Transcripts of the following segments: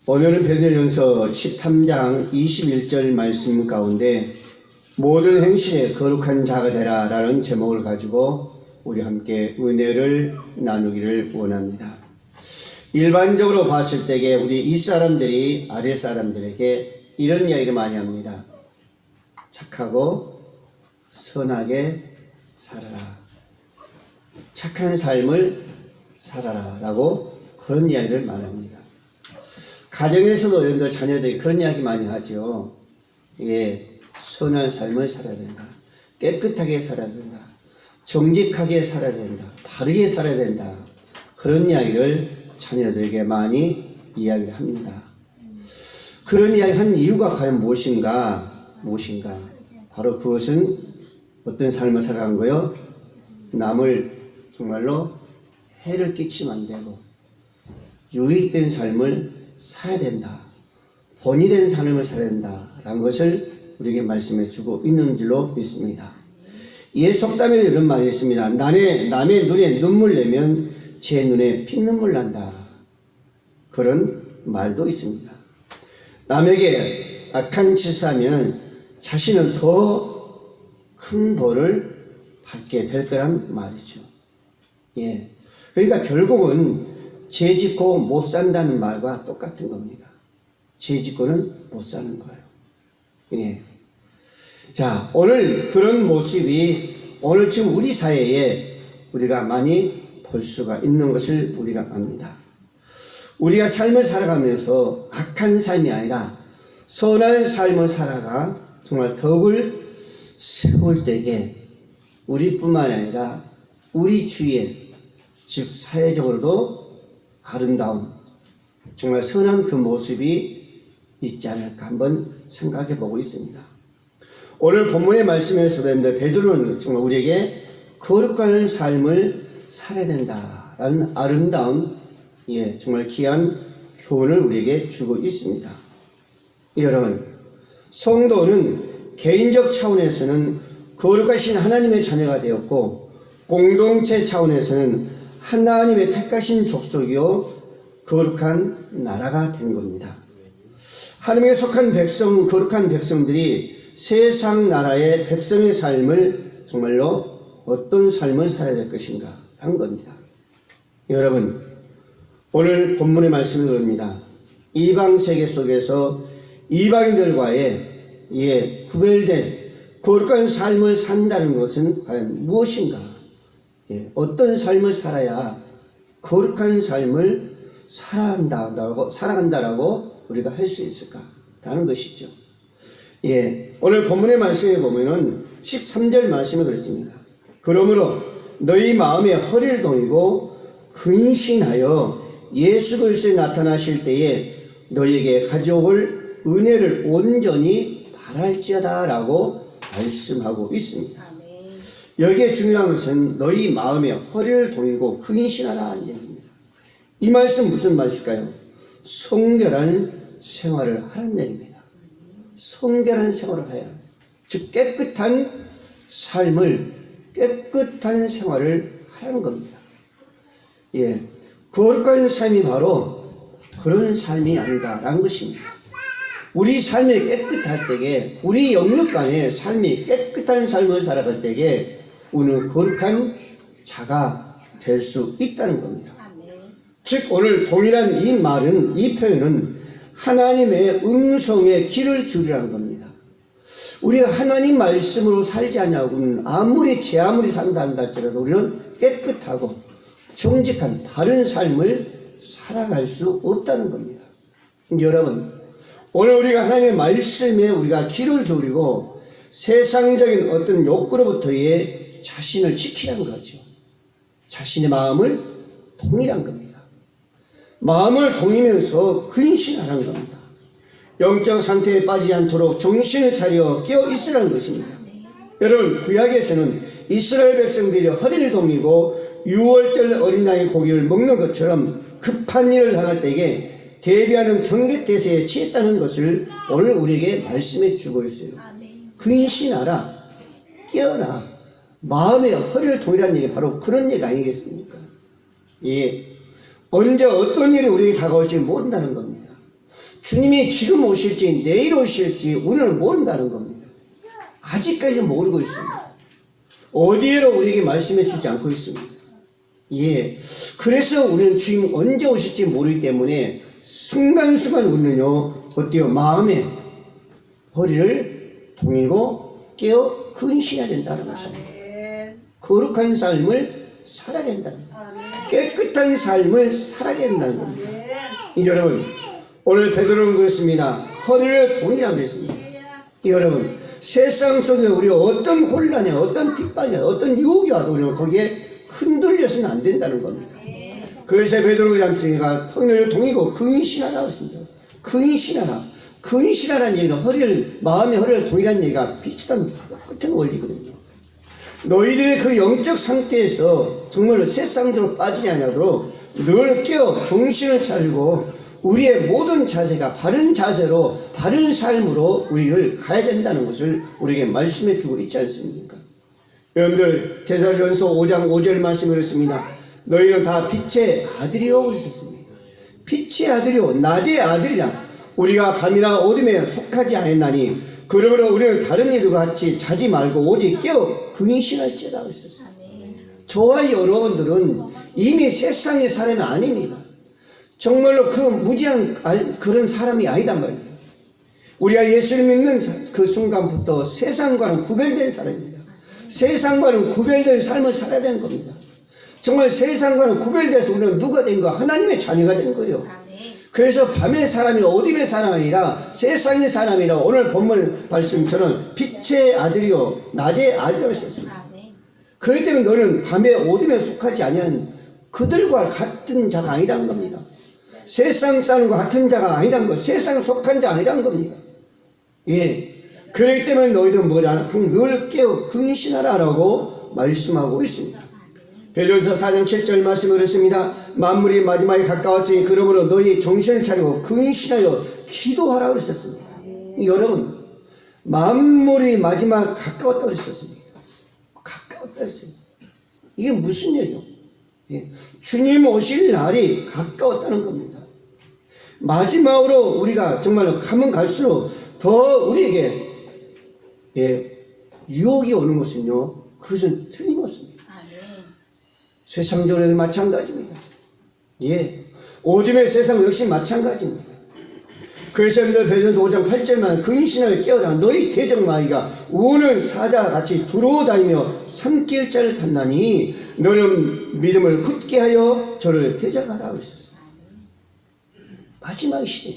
오늘은 베드로전서 13장 21절 말씀 가운데 모든 행실에 거룩한 자가 되라 라는 제목을 가지고 우리 함께 은혜를 나누기를 원합니다. 일반적으로 봤을 때에 우리 윗사람들이 아랫사람들에게 이런 이야기를 많이 합니다. 착하고 선하게 살아라. 착한 삶을 살아라 라고 그런 이야기를 말합니다. 가정에서도 여러분들 자녀들이 그런 이야기 많이 하죠. 선한 삶을 살아야 된다. 깨끗하게 살아야 된다. 정직하게 살아야 된다. 바르게 살아야 된다. 그런 이야기를 자녀들에게 많이 이야기를 합니다. 그런 이야기 한 이유가 과연 무엇인가? 바로 그것은 어떤 삶을 살아가는 거요? 남을 정말로 해를 끼치면 안 되고 유익된 삶을 살아야 된다. 본이 된 삶을 살아야 된다. 라는 것을 우리에게 말씀해 주고 있는 줄로 믿습니다. 이에 속담에 이런 말이 있습니다. 남의 눈에 눈물 내면 제 눈에 핏눈물 난다. 그런 말도 있습니다. 남에게 악한 짓을 하면 자신은 더 큰 벌을 받게 될 거란 말이죠. 그러니까 결국은 죄 짓고 못 산다는 말과 똑같은 겁니다. 죄 짓고는 못 사는 거예요. 자, 오늘 그런 모습이 오늘 지금 우리 사회에 우리가 많이 볼 수가 있는 것을 우리가 압니다. 우리가 삶을 살아가면서 악한 삶이 아니라 선한 삶을 살아가 정말 덕을 세울 때에 우리뿐만 아니라 우리 주위에 즉 사회적으로도 아름다운 정말 선한 그 모습이 있지 않을까 한번 생각해 보고 있습니다. 오늘 본문의 말씀에서도 베드로는 정말 우리에게 거룩한 삶을 살아야 된다라는 아름다운 정말 귀한 교훈을 우리에게 주고 있습니다. 여러분, 성도는 개인적 차원에서는 거룩하신 하나님의 자녀가 되었고 공동체 차원에서는 하나님의 택하신 족속이요 거룩한 나라가 된 겁니다. 하나님께 속한 백성, 거룩한 백성들이 세상 나라의 백성의 삶을 정말로 어떤 삶을 살아야 될 것인가 한 겁니다. 여러분, 오늘 본문의 말씀을 드립니다. 이방 세계 속에서 이방인들과의 구별된 거룩한 삶을 산다는 것은 과연 무엇인가? 어떤 삶을 살아야 거룩한 삶을 살아간다라고 우리가 할 수 있을까? 라는 것이죠. 오늘 본문의 말씀에 보면은 13절 말씀에 그렇습니다. 그러므로 너희 마음에 허리를 동이고 근신하여 예수 그리스도에 나타나실 때에 너희에게 가져올 은혜를 온전히 바랄지어다 라고 말씀하고 있습니다. 여기에 중요한 것은 너희 마음에 허리를 동이고 근신하라 하는 얘기입니다. 이 말씀 무슨 말일까요? 성결한 생활을 하라는 얘기입니다. 성결한 생활을 해야 합니다. 즉 깨끗한 생활을 하라는 겁니다. 거룩한 삶이 바로 그런 삶이 아닌가라는 것입니다. 우리 삶이 깨끗할 때에 우리 영역 간의 삶이 깨끗한 삶을 살아갈 때에 우리는 거룩한 자가 될 수 있다는 겁니다. 즉 오늘 동일한 이 표현은 하나님의 음성에 귀를 기울이라는 겁니다. 우리가 하나님 말씀으로 살지 않냐고는 제 아무리 산다 할지라도 우리는 깨끗하고 정직한 바른 삶을 살아갈 수 없다는 겁니다. 여러분, 오늘 우리가 하나님의 말씀에 우리가 귀를 기울이고 세상적인 어떤 욕구로부터의 자신을 지키라는 거죠. 자신의 마음을 동일한 겁니다. 마음을 동이면서 근신하라는 겁니다. 영적 상태에 빠지지 않도록 정신을 차려 깨어 있으라는 것입니다. 여러분, 구약에서는 이스라엘 백성들이 허리를 동이고 유월절 어린아이 고기를 먹는 것처럼 급한 일을 당할 때에 대비하는 경계태세에 취했다는 것을 오늘 우리에게 말씀해 주고 있어요. 근신하라, 깨어라, 마음의 허리를 동이라는 얘기 바로 그런 얘기 아니겠습니까? 언제 어떤 일이 우리에게 다가올지 모른다는 겁니다. 주님이 지금 오실지 내일 오실지 우리는 모른다는 겁니다. 아직까지 모르고 있습니다. 어디에로 우리에게 말씀해 주지 않고 있습니다. 예. 그래서 우리는 주님 언제 오실지 모르기 때문에 순간순간 우리는요, 어때요? 마음에 허리를 동이고 깨어 근신해야 된다는 것입니다. 거룩한 삶을 살아야 된다는 겁니다. 깨끗한 삶을 살아야 된다는 겁니다. 여러분, 오늘 베드로는 그렇습니다. 허리를 동이라고 했습니다. 여러분, 세상 속에 우리 어떤 혼란이야, 어떤 핍박이야, 어떤 유혹이 와도 우리는 거기에 흔들려서는 안 된다는 겁니다. 그래서 베드로가 잠시니까 허리를 동이고 근신하라고 했습니다. 근신하라. 근신하라는 얘기는 허리를, 마음의 허리를 동이라는 얘기가 비슷한 똑같은 원리거든요. 너희들의 그 영적 상태에서 정말로 세상적으로 빠지지 않도록 늘 깨어 정신을 차리고 우리의 모든 자세가 바른 자세로 바른 삶으로 우리를 가야 된다는 것을 우리에게 말씀해 주고 있지 않습니까? 여러분들 데살로니가전서 5장 5절 말씀을 했습니다. 너희는 다 빛의 아들이요 그러셨습니다. 빛의 아들이요 낮의 아들이라 우리가 밤이나 어둠에 속하지 않았나니 그러므로 우리는 다른 이들과 같이 자지 말고 오직 깨어 근신할지어다 했었어요. 저와 여러분들은 이미 세상의 사람이 아닙니다. 정말로 그 무지한 그런 사람이 아니단 말이에요. 우리가 예수를 믿는 그 순간부터 세상과는 구별된 사람입니다. 세상과는 구별된 삶을 살아야 되는 겁니다. 정말 세상과는 구별돼서 우리는 누가 된 거야? 하나님의 자녀가 된 거예요. 그래서 밤의 사람이 어둠의 사람이 아니라 세상의 사람이라 오늘 본문 말씀처럼 빛의 아들이요 낮의 아들이라고 했습니다. 그렇기 때문에 너는 밤에 어둠에 속하지 아니한 그들과 같은 자가 아니라는 겁니다. 세상 사람과 같은 자가 아니라는 것, 세상 속한 자 아니라는 겁니다. 예. 그렇기 때문에 너희들은 뭐냐? 늘 깨어 근신하라라고 말씀하고 있습니다. 베드로전서 4장 7절 말씀을 했습니다. 만물이 마지막에 가까웠으니 그러므로 너희 정신을 차리고 근신하여 기도하라고 했었습니다. 여러분, 만물이 마지막 가까웠다고 했었습니다. 가까웠다 했어요. 이게 무슨 얘기예요? 예. 주님 오실 날이 가까웠다는 겁니다. 마지막으로 우리가 정말 가면 갈수록 더 우리에게 유혹이 오는 것은요, 그것은 틀림없습니다. 세상적으로 마찬가지입니다. 예. 어둠의 세상 역시 마찬가지입니다. 그래서 베드로전서 5장 8절만 근신을 깨어라 너희 대적마귀가 우는 사자와 같이 두루다니며 산길자를 탔나니 너는 믿음을 굳게 하여 저를 대적하라고 했었어요. 마지막 시대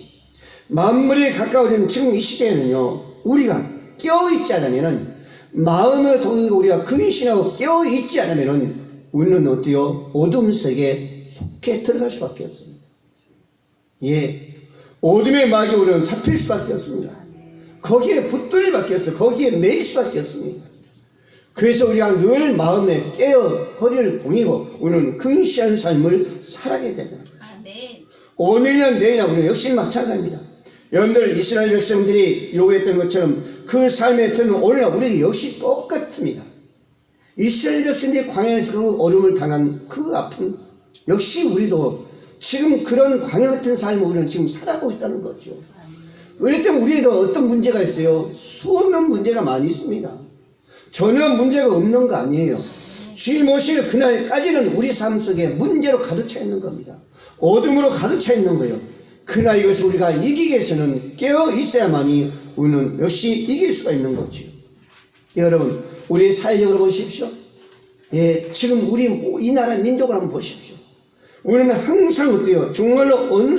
만물이 가까워진 지금 이 시대에는요 우리가 깨어있지 않으면 마음을 동이고 우리가 근신하고 깨어있지 않으면 우리는 어때요? 어둠 속에 속해 들어갈 수밖에 없습니다. 예. 어둠의 마귀 우리는 잡힐 수밖에 없습니다. 거기에 붙들릴 수밖에 없어요. 거기에 매일 수밖에 없습니다. 그래서 우리가 늘 마음에 깨어 허리를 동이고 우리는 근시한 삶을 살아가야 된다. 오늘이나 내일이나 우리는 역시 마찬가지입니다. 여러분들 이스라엘 백성들이 요구했던 것처럼 그 삶의 터는 오늘날 우리 역시 똑같습니다. 이스라엘 백성들이 광야에서 그 어려움을 당한 그 아픔 역시 우리도 지금 그런 광야 같은 삶을 우리는 지금 살아가고 있다는 거죠. 그렇기 때문에 우리에도 어떤 문제가 있어요? 수없는 문제가 많이 있습니다. 전혀 문제가 없는 거 아니에요. 주님 오실 그날까지는 우리 삶 속에 문제로 가득 차 있는 겁니다. 어둠으로 가득 차 있는 거예요. 그러나 이것을 우리가 이기기 위해서는 깨어 있어야만이 우리는 역시 이길 수가 있는 거죠. 여러분, 우리 사회적으로 보십시오. 예, 지금 우리 이 나라 민족을 한번 보십시오. 우리는 항상 어때요? 정말로 어느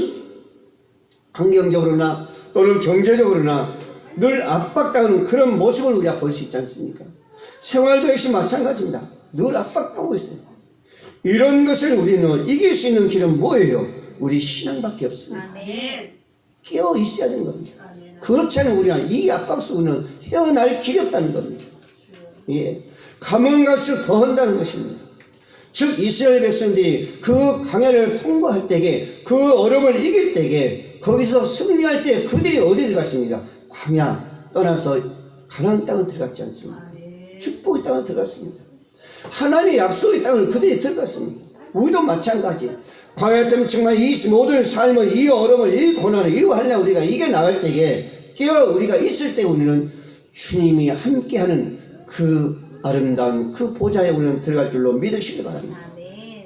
환경적으로나 또는 경제적으로나 늘 압박당하는 그런 모습을 우리가 볼 수 있지 않습니까? 생활도 역시 마찬가지입니다. 늘 압박당하고 있어요. 이런 것을 우리는 이길 수 있는 길은 뭐예요? 우리 신앙밖에 없습니다. 깨어 있어야 되는 겁니다. 그렇지 않으면 우리는 이 압박 속에는 헤어날 길이 없다는 겁니다. 예. 가면 갈수록 더 한다는 것입니다. 즉 이스라엘 백성들이 그 광야를 통과할 때에 그 어려움을 이길 때에 거기서 승리할 때 그들이 어디 들어갔습니다? 광야 떠나서 가나안 땅을 들어갔지 않습니까? 축복의 땅을 들어갔습니다. 하나님의 약속의 땅을 그들이 들어갔습니다. 우리도 마찬가지. 광야같은 정말 이 모든 삶을, 이 어려움을, 이 고난을, 이 환난을 우리가 이겨나갈 때에 깨어 우리가 있을 때 우리는 주님이 함께하는 그 아름다운 그 보좌에 우리는 들어갈 줄로 믿으시기 바랍니다.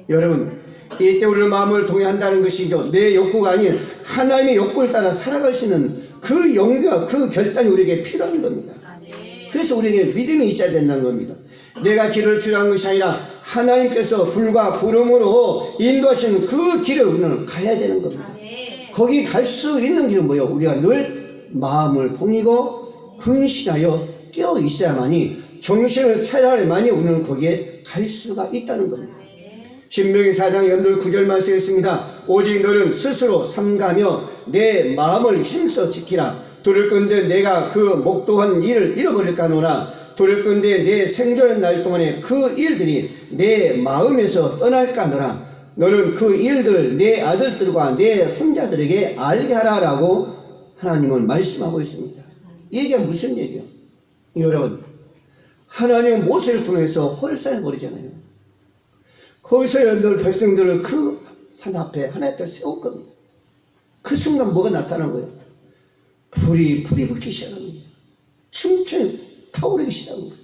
여러분, 이때 우리는 마음을 동의한다는 것이죠. 내 욕구가 아닌 하나님의 욕구를 따라 살아갈 수 있는 그 용기와 그 결단이 우리에게 필요한 겁니다. 그래서 우리에게 믿음이 있어야 된다는 겁니다. 내가 길을 주장한 것이 아니라 하나님께서 불과 구름으로 인도하시는 그 길을 우리는 가야 되는 겁니다. 거기 갈 수 있는 길은 뭐예요? 우리가 늘 마음을 동이고 근신하여 깨어 있어야만이 정신을 차려야만이 우리는 거기에 갈 수가 있다는 겁니다. 신명기 4장 9절 말씀했습니다. 오직 너는 스스로 삼가며 내 마음을 힘써 지키라. 두렵건대 내가 그 목도한 일을 잃어버릴까 하노라. 두렵건대 내 생존의 날 동안에 그 일들이 내 마음에서 떠날까 하노라. 너는 그 일들을 내 아들들과 내 손자들에게 알게 하라 라고 하나님은 말씀하고 있습니다. 이 얘기가 무슨 얘기예요? 여러분, 하나님은 모세를 통해서 호렙산을 버리잖아요. 거기서 여러분들 백성들을 그 산 앞에 하나님 앞에 세울 겁니다. 그 순간 뭐가 나타난 거예요? 불이 붙기 시작합니다. 춤추는 타오르기 시작합니다.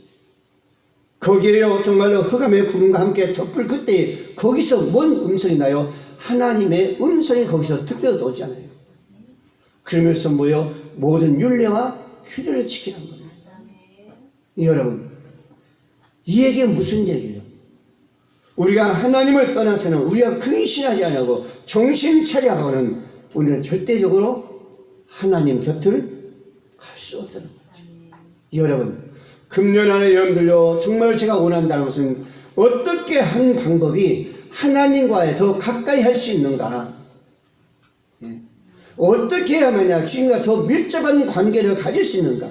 거기에요 정말로 흑암의 구름과 함께 덮을 그때 거기서 뭔 음성이 나요? 하나님의 음성이 거기서 들려오잖아요. 그러면서 뭐요? 모든 율례와 규례를 지키는 겁니다. 여러분, 이 얘기가 무슨 얘기예요? 우리가 하나님을 떠나서는 우리가 근신하지 않고 정신 차려가고는 우리는 절대적으로 하나님 곁을 갈 수 없다는 거죠. 여러분, 금년 안에 여러분들요 정말 제가 원한다는 것은 어떻게 한 방법이 하나님과의 더 가까이 할 수 있는가, 어떻게 하면 주님과 더 밀접한 관계를 가질 수 있는가.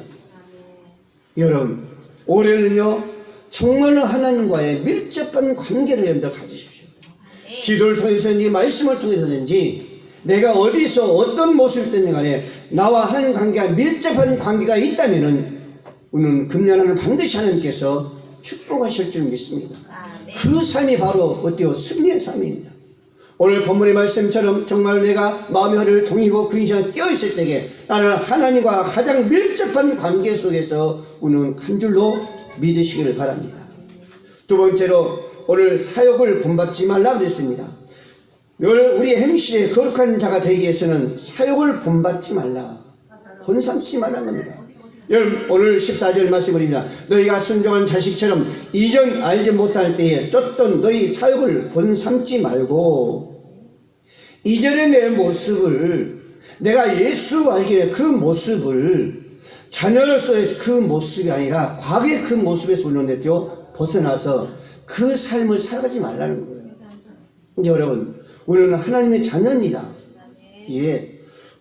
여러분, 올해는요 정말로 하나님과의 밀접한 관계를 여러분들 가지십시오. 기도를 통해서든지 말씀을 통해서든지 내가 어디서 어떤 모습이 됐든 간에 나와 하나님 관계가 밀접한 관계가 있다면은 우리는 금년에는 반드시 하나님께서 축복하실 줄 믿습니다. 그 삶이 바로 어때요? 승리의 삶입니다. 오늘 본문의 말씀처럼 정말 내가 마음의 허리를 동이고 근신하여 깨어있을 때에 나는 하나님과 가장 밀접한 관계 속에서 우리는 한 줄로 믿으시기를 바랍니다. 두 번째로 오늘 사욕을 본받지 말라 그랬습니다. 우리 행실에 거룩한 자가 되기 위해서는 사욕을 본받지 말라, 본삼지 말라는 겁니다. 여러분, 오늘 14절 말씀입니다. 너희가 순종한 자식처럼 이전 알지 못할 때에 쫓던 너희 사욕을 본삼지 말고, 이전의 내 모습을, 내가 예수 알기에 그 모습을 자녀로서의 그 모습이 아니라 과거의 그 모습에서 우리는 벗어나서 그 삶을 살아가지 말라는 거예요. 여러분, 우리는 하나님의 자녀입니다. 예.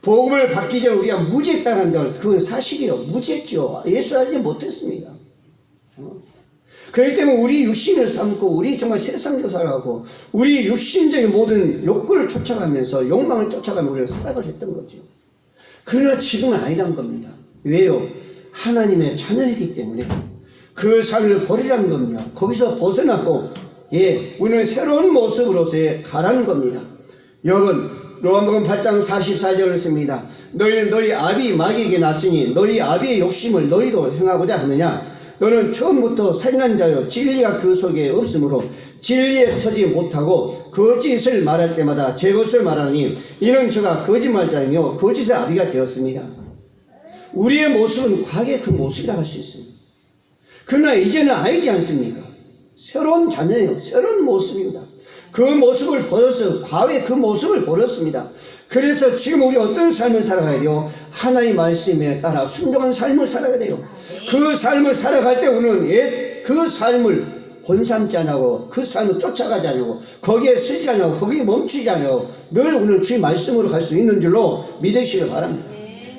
복음을 받기 전에 우리가 무죄했다는 그건 사실이에요. 무죄했죠. 예수 알지 못했습니다. 그렇기 때문에 우리 육신을 삼고 우리 정말 세상에서 살아가고 우리 육신적인 모든 욕구를 쫓아가면서 욕망을 쫓아가며 우리가 살아가려 했던 거죠. 그러나 지금은 아니란 겁니다. 왜요? 하나님의 자녀이기 때문에 그 삶을 버리라는 겁니다. 거기서 벗어나고 우리는 새로운 모습으로서의 가라는 겁니다. 여러분, 로마복음 8장 44절을 씁니다. 너희는 너희 아비 마귀에게 났으니 너희 아비의 욕심을 너희도 행하고자 하느냐? 너는 처음부터 살인한 자요 진리가 그 속에 없으므로 진리에 서지 못하고 거짓을 말할 때마다 제 것을 말하니 이는 저가 거짓말자이며 거짓의 아비가 되었습니다. 우리의 모습은 과거의 그 모습이라고 할 수 있습니다. 그러나 이제는 아니지 않습니까? 새로운 자녀예요. 새로운 모습입니다. 그 모습을 버려서 과거의 그 모습을 버렸습니다. 그래서 지금 우리 어떤 삶을 살아가야 돼요? 하나님 말씀에 따라 순종한 삶을 살아가야 돼요. 그 삶을 살아갈 때 우리는 옛 그 삶을 본삼지 않고 그 삶을 쫓아가지 않고 거기에 쓰지 않고 거기에 멈추지 않고 늘 우리는 주의 말씀으로 갈 수 있는 줄로 믿으시길 바랍니다.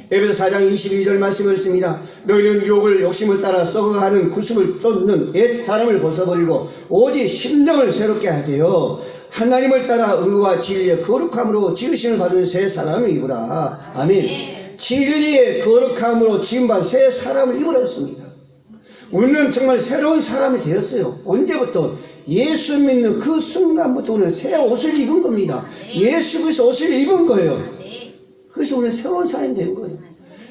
에베소 4장 22절 말씀을 했습니다. 너희는 유혹을 욕심을 따라 썩어가는 구습을 쫓는 옛 사람을 벗어버리고 오직 심령을 새롭게 하되어 하나님을 따라 의와 진리의 거룩함으로 지으심을 받은 새 사람을 입으라. 아멘. 진리의 거룩함으로 지음받은 새 사람을 입으라 했습니다. 우리는 정말 새로운 사람이 되었어요. 언제부터? 예수 믿는 그 순간부터 우리는 새 옷을 입은 겁니다. 예수 그리스도 옷을 입은 거예요. 그래서 우리는 새로운 사람이 된 거예요.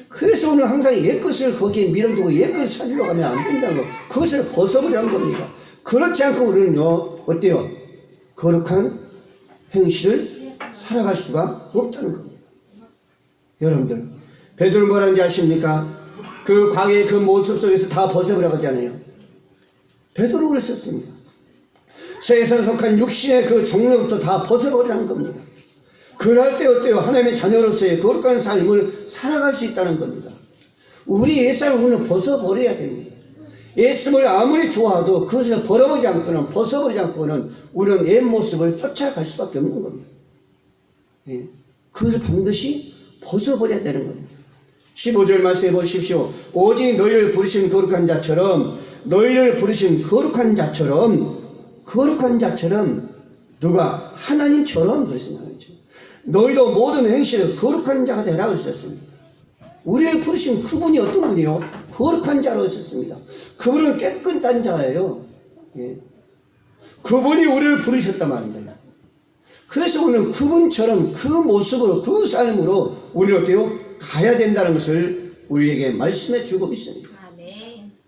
그래서 우리는 항상 옛것을 거기에 밀어두고 옛것을 찾으러 가면 안 된다는 거. 그것을 벗어버리는 겁니다. 그렇지 않고 우리는요, 어때요? 거룩한 행실을 살아갈 수가 없다는 겁니다. 여러분들, 베드로 뭐라는지 아십니까? 그 과거의 그 모습 속에서 다 벗어버려 가잖아요. 베드로 그랬었습니다. 세상에 속한 육신의 그 종로부터 다 벗어버리라는 겁니다. 그럴 때 어때요? 하나님의 자녀로서의 거룩한 삶을 살아갈 수 있다는 겁니다. 우리 옛사람을 우리는 벗어버려야 됩니다. 예수를 아무리 좋아도 그것을 벗어버리지 않고는 우리는 옛 모습을 쫓아갈 수밖에 없는 겁니다. 예. 그것을 반드시 벗어버려야 되는 겁니다. 15절 말씀해 보십시오. 오직 너희를 부르신 거룩한 자처럼 거룩한 자처럼 누가 하나님처럼 그랬습니다. 너희도 모든 행실을 거룩한 자가 되라고 하셨습니다. 우리를 부르신 그분이 어떤 분이요? 거룩한 자로 하셨습니다. 그분은 깨끗한 자예요. 예. 그분이 우리를 부르셨단 말입니다. 그래서 우리는 그분처럼 그 모습으로 그 삶으로 우리는 어때요? 가야 된다는 것을 우리에게 말씀해 주고 있습니다.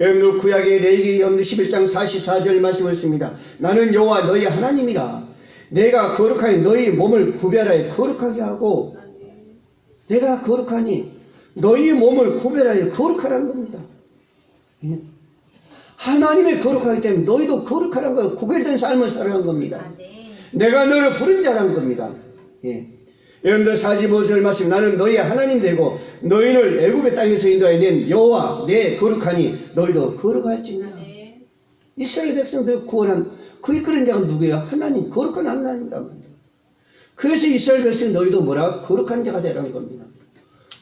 여러분들 구약의 레위기 11장 44절 말씀을 했습니다. 나는 여호와 너희 하나님이라. 내가 거룩하니 너희 몸을 구별하여 거룩하게 하고, 내가 거룩하니 너희 몸을 구별하여 거룩하라는 겁니다. 예. 하나님의 거룩하기 때문에 너희도 거룩하라는 거예요. 구별된 삶을 살아가는 겁니다. 내가 너를 부른 자라는 겁니다. 예. 여러분들 45절 말씀, 나는 너희 하나님 되고 너희를 애굽의 땅에서 인도하여 낸 여호와 내 거룩하니 너희도 거룩할지니라. 이스라엘 백성들을 구원한 그 이끄는 자가 누구예요? 하나님, 거룩한 하나님이란 말입니다. 그래서 이스라엘 백성 너희도 뭐라? 거룩한 자가 되라는 겁니다.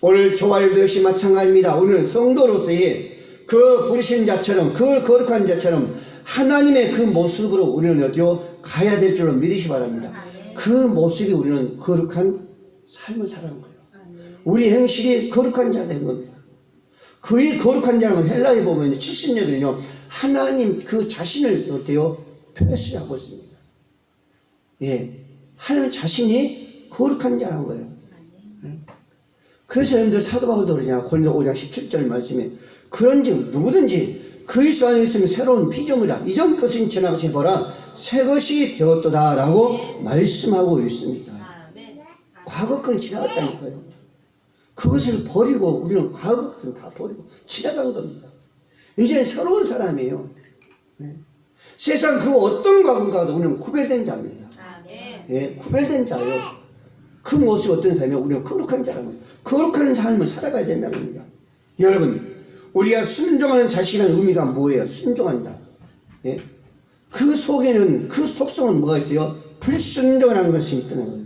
오늘 저와도 역시 마찬가지입니다. 오늘 성도로서의 그 부르신 자처럼, 그 거룩한 자처럼 하나님의 그 모습으로 우리는 어디요? 가야 될 줄로 믿으시 바랍니다. 그 모습이 우리는 거룩한 삶을 살아가는 거예요. 우리 행실이 거룩한 자 된 겁니다. 그의 거룩한 자는 헬라에 보면 70년은요 하나님 그 자신을 어때요? 표시하고 있습니다. 예, 하나님 자신이 거룩한 자라는 거예요. 그래서 여러분들 사도 바울도 그러냐, 고린도 5장 17절 말씀에 그런즉 누구든지 그리스도 안에 있으면 새로운 피조물이라. 이전 것은 지나가시 보라 새 것이 되었도다 라고 말씀하고 있습니다. 과거 건 지나갔다니까요. 그것을 버리고 우리는 과거 것은 다 버리고 지나간 겁니다. 이제는 새로운 사람이에요. 네. 세상 그 어떤 과거가도 우리는 구별된 자입니다. 예, 구별된 자예요. 그 모습이 어떤 삶이에요? 우리는 거룩한 자라는 거예요. 거룩한 삶을 살아가야 된다는 겁니다. 여러분, 우리가 순종하는 자식이라는 의미가 뭐예요? 순종한다. 예? 그 속에는, 그 속성은 뭐가 있어요? 불순종이라는 것이 있다는 거예요.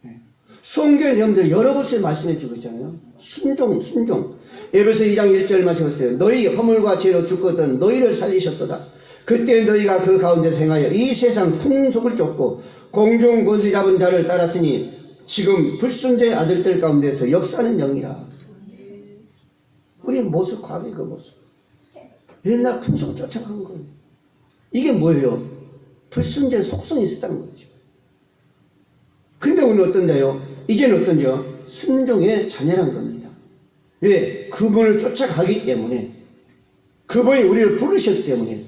예. 성경에 여러분들 여러 곳에 말씀해 주고 있잖아요. 순종. 에베소 2장 1절 말씀하셨어요. 너희 허물과 죄로 죽거든 너희를 살리셨도다. 그때 너희가 그 가운데서 행하여 이 세상 풍속을 쫓고 공중 권세 잡은 자를 따랐으니 지금 불순종의 아들들 가운데서 역사하는 영이라. 우리의 모습, 과거의 그 모습. 옛날 풍속을 쫓아간 거예요. 이게 뭐예요? 불순종의 속성이 있었다는 거죠. 근데 오늘 어떤 자요? 이제는 어떤 자? 순종의 자녀란 겁니다. 왜? 그분을 쫓아가기 때문에, 그분이 우리를 부르셨기 때문에,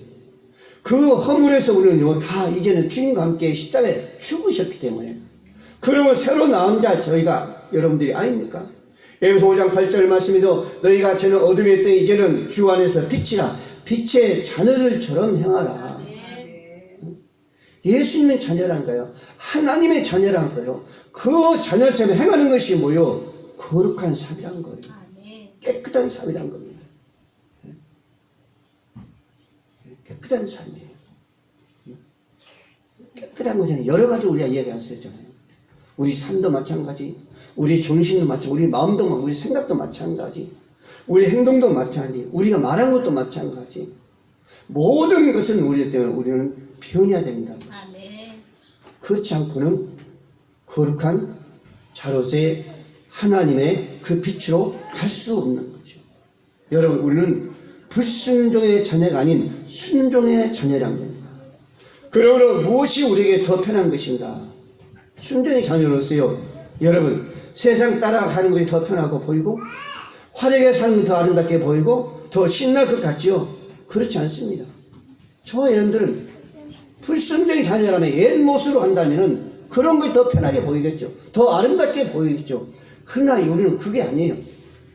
그 허물에서 우리는요 다 이제는 주님과 함께 십자가에 죽으셨기 때문에, 그러면 새로 나온 자 저희가 여러분들이 아닙니까? 에베소 5장 8절 말씀에도 너희가 저는 어둠에 있다 이제는 주 안에서 빛이라. 빛의 자녀들처럼 행하라. 예수님의 자녀란 거예요. 하나님의 자녀란 거예요. 그 자녀처럼 행하는 것이 뭐요? 거룩한 삶이란 거예요. 깨끗한 삶이란 겁니다. 깨끗한 삶이에요. 깨끗한 것은 여러 가지 우리가 이야기할 수 있잖아요. 우리 삶도 마찬가지, 우리 정신도 마찬가지, 우리 마음도 마찬가지, 우리 생각도 마찬가지, 우리 행동도 마찬가지, 우리가 말한 것도 마찬가지. 모든 것은 우리 때문에 우리는 변해야 된다는 것입니다. 그렇지 않고는 거룩한 자로서의 하나님의 그 빛으로 갈 수 없는 거죠. 여러분, 우리는 불순종의 자녀가 아닌 순종의 자녀란 겁니다. 그러므로 무엇이 우리에게 더 편한 것인가? 순종의 자녀로서요, 여러분, 세상 따라가는 것이 더 편하고 보이고 화려하게 사는 것이 더 아름답게 보이고 더 신날 것 같지요? 그렇지 않습니다. 저와 여러분들은 불순종의 자녀라면 옛 모습으로 한다면 그런 것이 더 편하게 보이겠죠. 더 아름답게 보이겠죠. 그러나 우리는 그게 아니에요.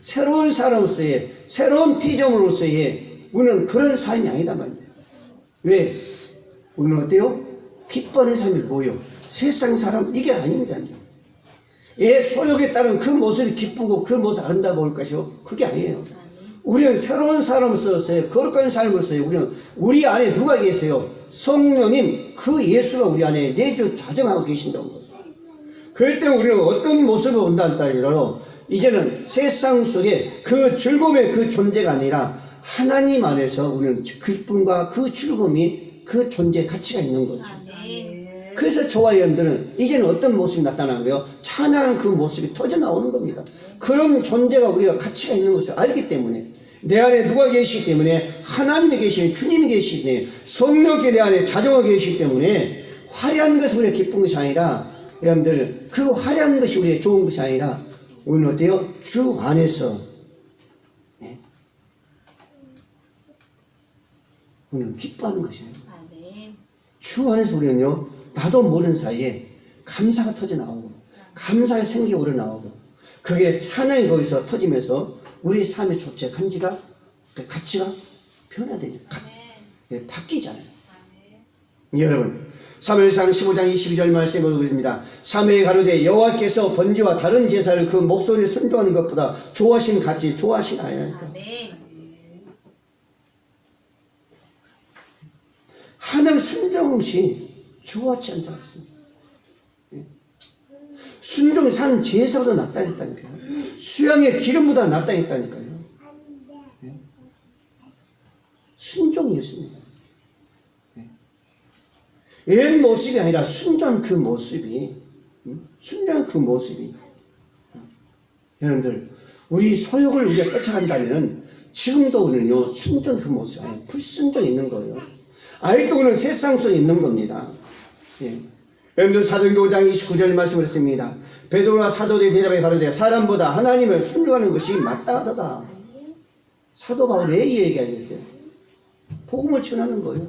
새로운 사람으로서의, 새로운 피조물로서의 우리는 그런 삶이 아니다 말이에요. 왜? 우리는 어때요? 기뻐하는 삶이 뭐예요? 세상 사람 이게 아닙니다. 예, 소욕에 따른 그 모습이 기쁘고 그 모습이 아름다워 보일 것이요, 그게 아니에요. 우리는 새로운 사람으로서의 거룩한 삶으로서의 우리는 우리 안에 누가 계세요? 성령님, 그 예수가 우리 안에 내주 자정하고 계신다는 거예요. 그럴 때 우리는 어떤 모습을 본다는 따지로 이제는 세상 속에 그 즐거움의 그 존재가 아니라 하나님 안에서 우리는 기쁨과 그 즐거움이 그 존재의 가치가 있는 거죠. 그래서 저와 여러분들은 이제는 어떤 모습이 나타나는 거예요? 찬양하는 그 모습이 터져 나오는 겁니다. 그런 존재가 우리가 가치가 있는 것을 알기 때문에 내 안에 누가 계시기 때문에 하나님이 계시니 주님이 계시기 때문에 성령께 내 안에 자정하고 계시기 때문에 화려한 것이 우리의 기쁜 것이 아니라 여러분들 그 화려한 것이 우리의 좋은 것이 아니라 우리는 어때요? 주 안에서 우리는 기뻐하는 것이에요. 주 안에서 우리는요, 나도 모르는 사이에 감사가 터져 나오고 감사의 생기가 우러나오고 그게 하나님 거기서 터지면서 우리 삶의 조체 간지가 가치가 변화되죠. 바뀌잖아요. 여러분 사무엘상 15장 22절 말씀에 보겠습니다. 사무엘이 가로되 여호와께서 번제와 다른 제사를 그 목소리에 순종하는 것보다 좋아하신 같이 좋아하시나이까. 하나님 순종한 것이 좋았지 않지 않습니까? 순종이 산 제사보다 낫다니까요. 수양의 기름보다 낫다니까요. 순종이었습니다. 옛 모습이 아니라 순종한 그 모습이, 순종한 그 모습이. 여러분들, 우리 소욕을 우리가 쫓아간다면 지금도 우리는요, 순종 그 모습 아니에요. 불순종이 있는 거예요. 아직도 우리는 세상 속에 있는 겁니다. 여러분들 사도행전 5장 29절 말씀을 했습니다. 베드로와 사도들이 대답해 가로되 사람보다 하나님을 순종하는 것이 마땅하다. 사도 바울이 왜 이 얘기하겠어요? 복음을 전하는 거예요.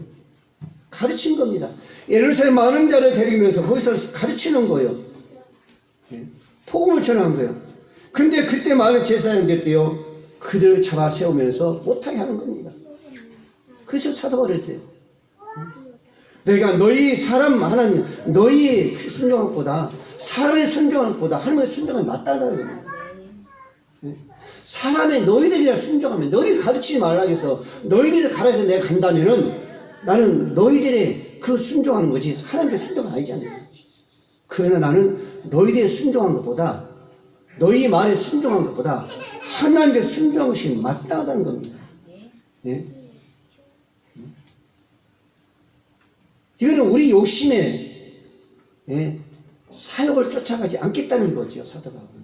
가르친 겁니다. 예루살렘 많은 자를 데리면서 거기서 가르치는 거예요. 복음을 전하는 거예요. 근데 그때 많은 제사장이 됐대요. 그들을 잡아 세우면서 못하게 하는 겁니다. 그래서 사도 바울이 했어요. 내가 너희 사람 하나님 너희 순종한 것보다 사람의 순종한 것보다 하나님의 순종이 맞다는 겁니다. 사람의 너희들이 순종하면 너희들 가르치지 말라 해서 너희들이 가르쳐서 내가 간다면은 나는 너희들의 그 순종하는 거지 하나님의 순종은 아니잖아요. 그러나 나는 너희들의 순종한 것보다 너희 말에 순종한 것보다 하나님의 순종한 것이 마땅하다는 겁니다. 예? 이거는 우리 욕심에 사역을 쫓아가지 않겠다는 거죠. 사도 바울은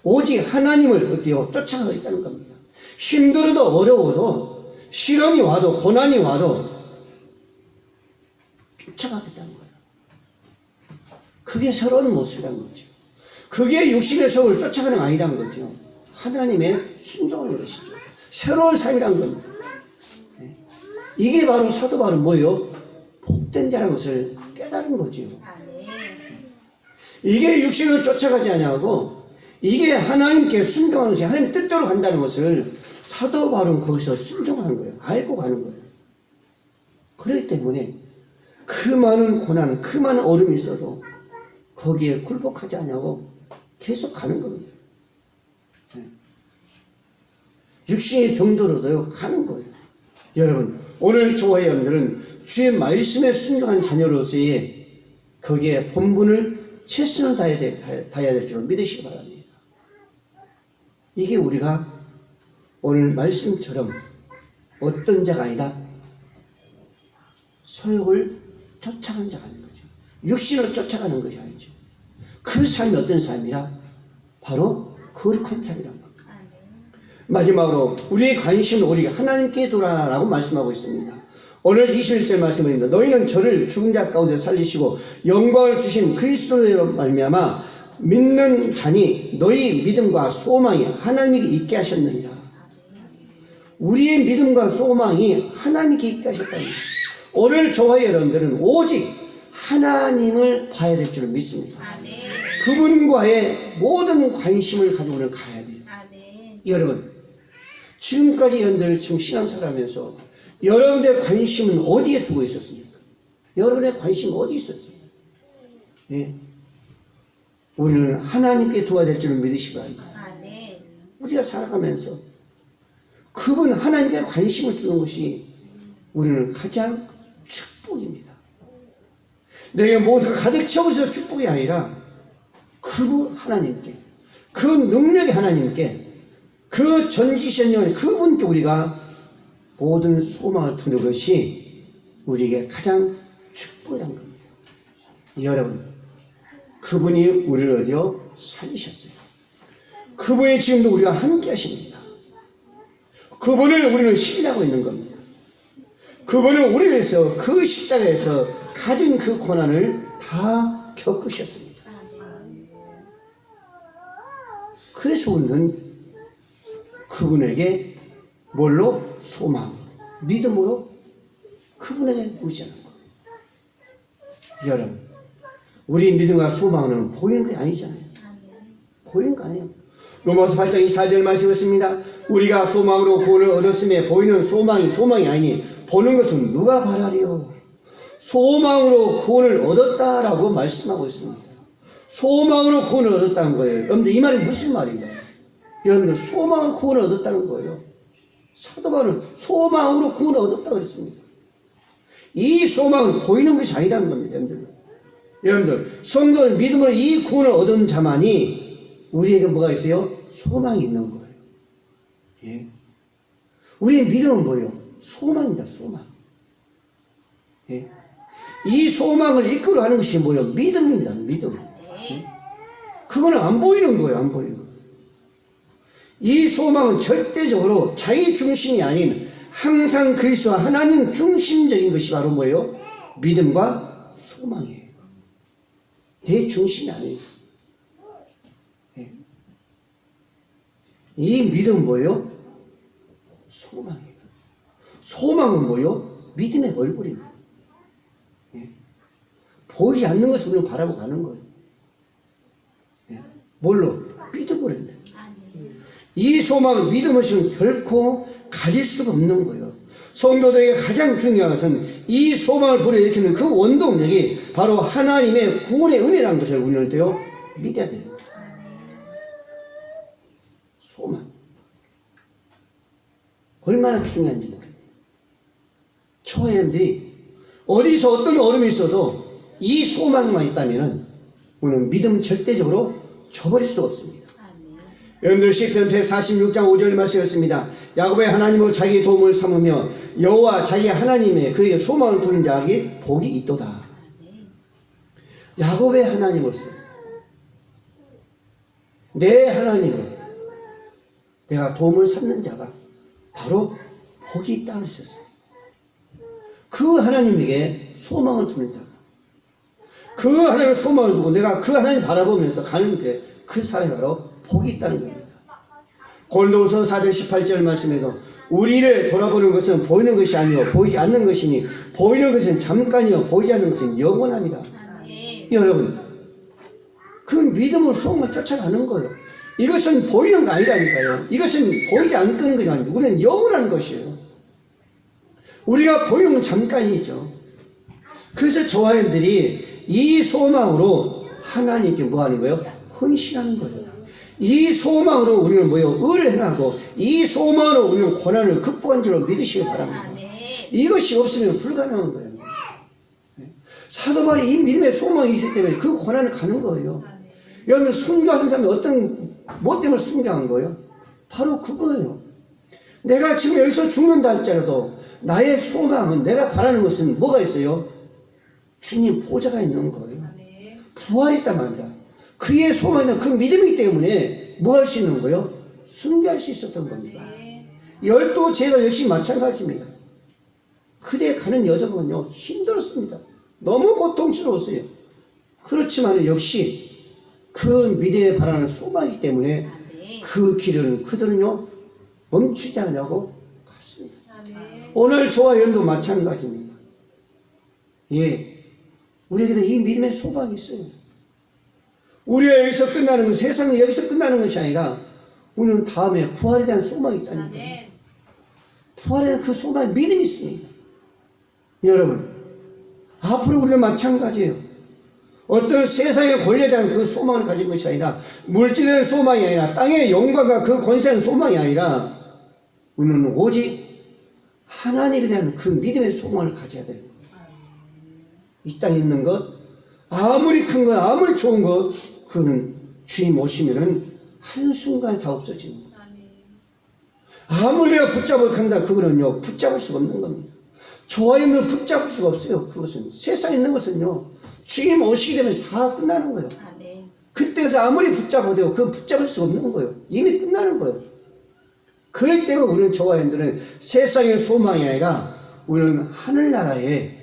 오직 하나님을 어때요? 쫓아가겠다는 겁니다. 힘들어도 어려워도 시련이 와도 고난이 와도 쫓아가겠다는 거예요. 그게 새로운 모습이라는 거죠. 그게 육신의 속을 쫓아가는 게 아니라는 거죠. 하나님의 순종하는 것이죠. 새로운 삶이라는 겁니다. 이게 바로 사도 바울은 뭐예요? 복된 자라는 것을 깨달은 거지요. 이게 육신을 쫓아가지 아니하고 이게 하나님께 순종하는 것이 하나님 뜻대로 간다는 것을 사도 바울은 거기서 순종하는 거예요. 알고 가는 거예요. 그렇기 때문에 그 많은 고난, 그 많은 어려움이 있어도 거기에 굴복하지 않냐고 계속 가는 겁니다. 육신이 병들어도요 가는 거예요. 여러분 오늘 저와 여러분들은 주의 말씀에 순종한 자녀로서의 거기에 본분을 최선을 다해야 될 줄 믿으시기 바랍니다. 이게 우리가 오늘 말씀처럼 어떤 자가 아니라 소욕을 쫓아가는 자가 아닌 거죠. 육신을 쫓아가는 것이 아니죠. 그 삶이 어떤 삶이라? 바로 거룩한 삶이란 겁니다. 마지막으로 우리의 관심을 오직 하나님께 두라라고 말씀하고 있습니다. 오늘 21절 말씀입니다. 너희는 저를 죽은 자 가운데 살리시고 영광을 주신 그리스도로 말미암아 믿는 자니 너희 믿음과 소망이 하나님께 있게 하셨느니라. 우리의 믿음과 소망이 하나님께 있게 하셨답니다. 오늘 저와 여러분들은 오직 하나님을 봐야 될 줄 믿습니다. 그분과의 모든 관심을 가지고는 가야 돼요. 여러분, 지금까지 여러분들 지금 신앙생활하면서 여러분들의 관심은 어디에 두고 있었습니까? 여러분의 관심은 어디 있었어요? 예. 우리는 하나님께 두어야 될 줄을 믿으시기 바랍니다. 우리가 살아가면서 그분 하나님께 관심을 두는 것이 우리는 가장 축복입니다. 내게 모두가 가득 채워서 축복이 아니라 그분 하나님께, 그 능력의 하나님께, 그 전지전능한 그분께 우리가 모든 소망을 두는 것이 우리에게 가장 축복이란 겁니다. 여러분, 그분이 우리를 어디요? 살리셨어요. 그분이 지금도 우리와 함께 하십니다. 그분을 우리는 신뢰하고 있는 겁니다. 그분은 우리를 위해서 그 십자가에서 가진 그 고난을 다 겪으셨습니다. 그래서 우리는 그분에게 뭘로? 소망, 믿음으로 그분에게 의지하는 거예요. 여러분, 우리 믿음과 소망은 보이는 게 아니잖아요. 보이는 거 아니에요. 로마서 8장 24절 말씀했습니다. 우리가 소망으로 구원을 얻었음에 보이는 소망이 아니니 보는 것은 누가 바라리요? 소망으로 구원을 얻었다라고 말씀하고 있습니다. 소망으로 구원을 얻었다는 거예요. 여러분들 이 말이 무슨 말인가요? 여러분들 소망으로 구원을 얻었다는 거예요. 사도 바울은 소망으로 구원을 얻었다고 그랬습니다. 이 소망은 보이는 것이 아니라는 겁니다. 여러분들 성도는 믿음으로 이 구원을 얻은 자만이 우리에게 뭐가 있어요? 소망이 있는 거예요. 예. 우리의 믿음은 뭐예요? 소망입니다. 소망. 예. 이 소망을 이끌어 가는 것이 뭐예요? 믿음입니다. 믿음. 예. 그거는 안 보이는 거예요. 안 보이는 거예요. 이 소망은 절대적으로 자기 중심이 아닌 항상 그리스도와 하나님 중심적인 것이 바로 뭐예요? 믿음과 소망이에요. 내 중심이 아니에요. 예. 이 믿음은 뭐예요? 소망이에요. 소망은 뭐예요? 믿음의 얼굴입니다. 예. 보이지 않는 것을 우리는 바라보고 가는 거예요. 예. 뭘로? 믿음으로. 이 소망은 믿음 없이는 결코 가질 수가 없는 거예요. 성도들에게 가장 중요한 것은 이 소망을 불어일으키는 그 원동력이 바로 하나님의 구원의 은혜라는 것을 우리는 믿어야 됩니다. 소망. 얼마나 중요한지 모릅니다. 초회원들이 어디서 어떤 어려움이 있어도 이 소망만 있다면 우리는 믿음 절대적으로 저버릴 수가 없습니다. 여러분들 시편 146장 5절 말씀했습니다. 야곱의 하나님으로 자기의 도움을 삼으며 여호와 자기 하나님의 그에게 소망을 두는 자에게 복이 있도다. 야곱의 하나님으로서 내 하나님으로 내가 도움을 삼는 자가 바로 복이 있다고 했었어요. 그 하나님에게 소망을 두는 자가, 그 하나님의 소망을 두고 내가 그 하나님 바라보면서 가는 게 그 사람이 바로 복이 있다는 겁니다. 고린도후서 4장 18절 말씀에도 우리를 돌아보는 것은 보이는 것이 아니요 보이지 않는 것이니 보이는 것은 잠깐이요 보이지 않는 것은 영원합니다. 여러분, 그 믿음으로 소망을 쫓아가는 거예요. 이것은 보이는 거 아니라니까요. 이것은 보이지 않는 것이 아니고 우리는 영원한 것이에요. 우리가 보이는 건 잠깐이죠. 그래서 저와 여러분들이 이 소망으로 하나님께 뭐 하는 거예요? 헌신하는 거예요. 이 소망으로 우리는 뭐예요? 의를 행하고 이 소망으로 우리는 고난을 극복한 줄로 믿으시기 바랍니다. 이것이 없으면 불가능한 거예요. 사도 바울이 이 믿음의 소망이 있기 때문에 그 고난을 가는 거예요. 여러분, 순교한 사람이 어떤 뭐 때문에 순교한 거예요? 바로 그거예요. 내가 지금 여기서 죽는다 할지라도 나의 소망은, 내가 바라는 것은 뭐가 있어요? 주님 보좌가 있는 거예요. 부활이 있단 말이다. 그의 소망은 그 믿음이기 때문에 뭐 할 수 있는 거예요? 순교할 수 있었던 겁니다. 12 제자 역시 마찬가지입니다. 그대 가는 여정은요 힘들었습니다. 너무 고통스러웠어요. 그렇지만 역시 그 미래에 바라는 소망이기 때문에 그 길은 그들은요 멈추지 않으려고 갔습니다. 오늘 저와 여러분도 마찬가지입니다. 예, 우리에게도 이 믿음의 소망이 있어요. 우리가 여기서 끝나는 건, 세상이 여기서 끝나는 것이 아니라 우리는 다음에 부활에 대한 소망이 있다는 거예요. 부활에 대한 그 소망에 믿음이 있습니다. 여러분, 앞으로 우리는 마찬가지예요. 어떤 세상의 권리에 대한 그 소망을 가진 것이 아니라, 물질에 대한 소망이 아니라, 땅의 영광과 그 권세에 대한 소망이 아니라, 우리는 오직 하나님에 대한 그 믿음의 소망을 가져야 되는 거예요. 이 땅에 있는 것, 아무리 큰 것, 아무리 좋은 것, 그는 주님 오시면은 한순간에 다 없어지는 거예요. 아무리 내가 붙잡을 한다, 그거는요, 붙잡을 수가 없는 겁니다. 저와 있는 붙잡을 수가 없어요. 그것은. 세상에 있는 것은요, 주님 오시게 되면 다 끝나는 거예요. 그때서 아무리 붙잡아도 그건 붙잡을 수가 없는 거예요. 이미 끝나는 거예요. 그렇기 때문에 우리는 저와 여러분들은 세상의 소망이 아니라 우리는 하늘나라의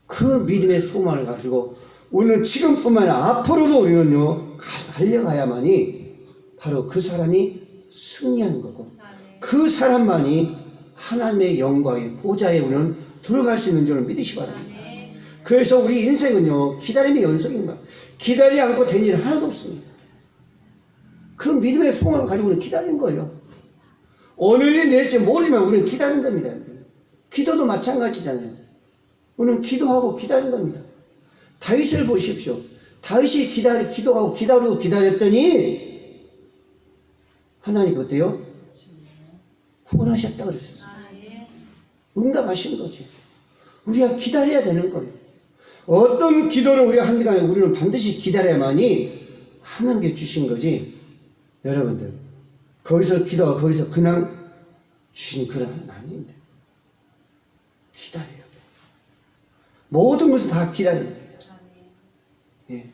그 믿음의 소망을 가지고 우리는 지금뿐만 아니라 앞으로도 우리는요 달려가야만이 바로 그 사람이 승리하는 거고 그 사람만이 하나님의 영광의 보좌에 우리는 들어갈 수 있는 줄을 믿으시기 바랍니다. 그래서 우리 인생은요 기다림의 연속입니다. 기다리지 않고 된 일은 하나도 없습니다. 그 믿음의 소망을 가지고 우리는 기다리는 거예요. 오늘이 내일지 모르지만 우리는 기다리는 겁니다. 기도도 마찬가지잖아요. 우리는 기도하고 기다리는 겁니다. 다윗을 보십시오. 다윗이 기도하고 기다렸더니 하나님 어때요? 구원하셨다 그랬었어요. 응답하신 거지. 우리가 기다려야 되는 거예요. 어떤 기도를 우리가 하는 게 아니라 우리는 반드시 기다려야만이 하나님께 주신 거지. 여러분들 거기서 기도하고 거기서 그냥 주신 그런 건 아닙니다. 기다려요. 모든 것을 다 기다려야 돼요. 예.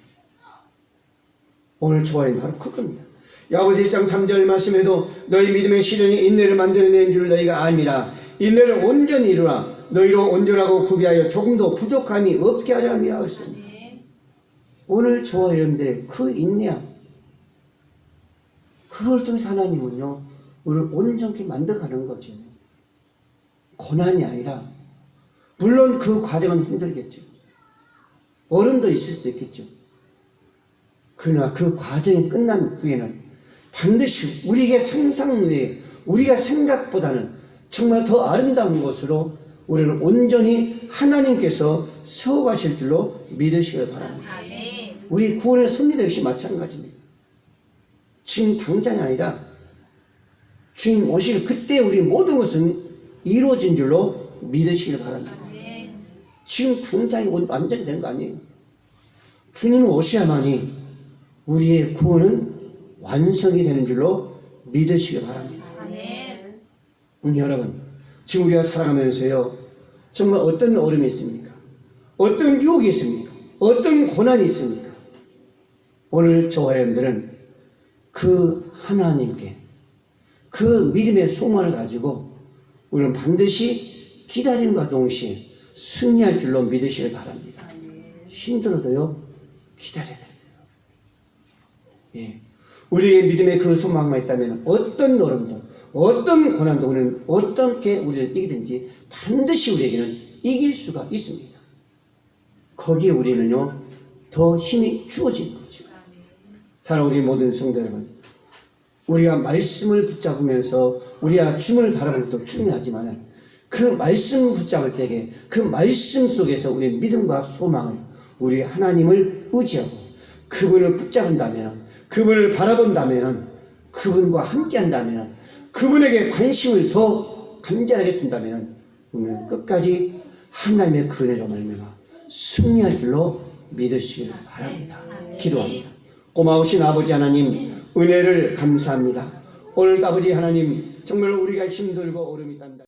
오늘 좋아하는 바로 그겁니다. 야고보서 1장 3절 말씀에도 너희 믿음의 시련이 인내를 만들어낸 줄 너희가 알미라. 인내를 온전히 이루라. 너희로 온전하고 구비하여 조금도 부족함이 없게 하려 함이라 했습니다. 오늘 저와 여러분들의 그 인내함, 그걸 통해서 하나님은요 우리를 온전히 만들어가는 거죠. 고난이 아니라, 물론 그 과정은 힘들겠죠. 어려움도 있을 수 있겠죠. 그러나 그 과정이 끝난 후에는 반드시 우리에게 상상 외에 우리가 생각보다는 정말 더 아름다운 것으로 우리를 온전히 하나님께서 세워가실 줄로 믿으시길 바랍니다. 우리 구원의 승리도 역시 마찬가지입니다. 지금 당장이 아니라 주님 오실 그때 우리 모든 것은 이루어진 줄로 믿으시길 바랍니다. 지금 당장이 완전히 되는 거 아니에요. 주님 오셔야만이 우리의 구원은 완성이 되는 줄로 믿으시길 바랍니다. 여러분, 지금 우리가 살아가면서요 정말 어떤 어려움이 있습니까? 어떤 유혹이 있습니까? 어떤 고난이 있습니까? 오늘 저와 여러분들은 그 하나님께 그 믿음의 소망을 가지고 우리는 반드시 기다림과 동시에 승리할 줄로 믿으시길 바랍니다. 힘들어도요 기다려야 돼요. 예. 우리의 믿음의 그 소망만 있다면 어떤 어려움도 어떤 고난도 우리는 어떻게 우리를 이기든지 반드시 우리에게는 이길 수가 있습니다. 거기에 우리는요 더 힘이 주어진 거죠. 사랑 우리 모든 성도 여러분, 우리가 말씀을 붙잡으면서 우리가 주님을 바라보는 것도 중요하지만 그 말씀 붙잡을 때에 그 말씀 속에서 우리의 믿음과 소망을 우리 하나님을 의지하고 그분을 붙잡은다면, 그분을 바라본다면, 그분과 함께한다면, 그분에게 관심을 더 간절하게 둔다면 우리는 끝까지 하나님의 그 은혜로 말미암아 승리할 줄로 믿으시길 바랍니다. 기도합니다. 고마우신 아버지 하나님, 은혜를 감사합니다. 오늘도 아버지 하나님 정말 우리가 힘들고 어려움이 있답니다.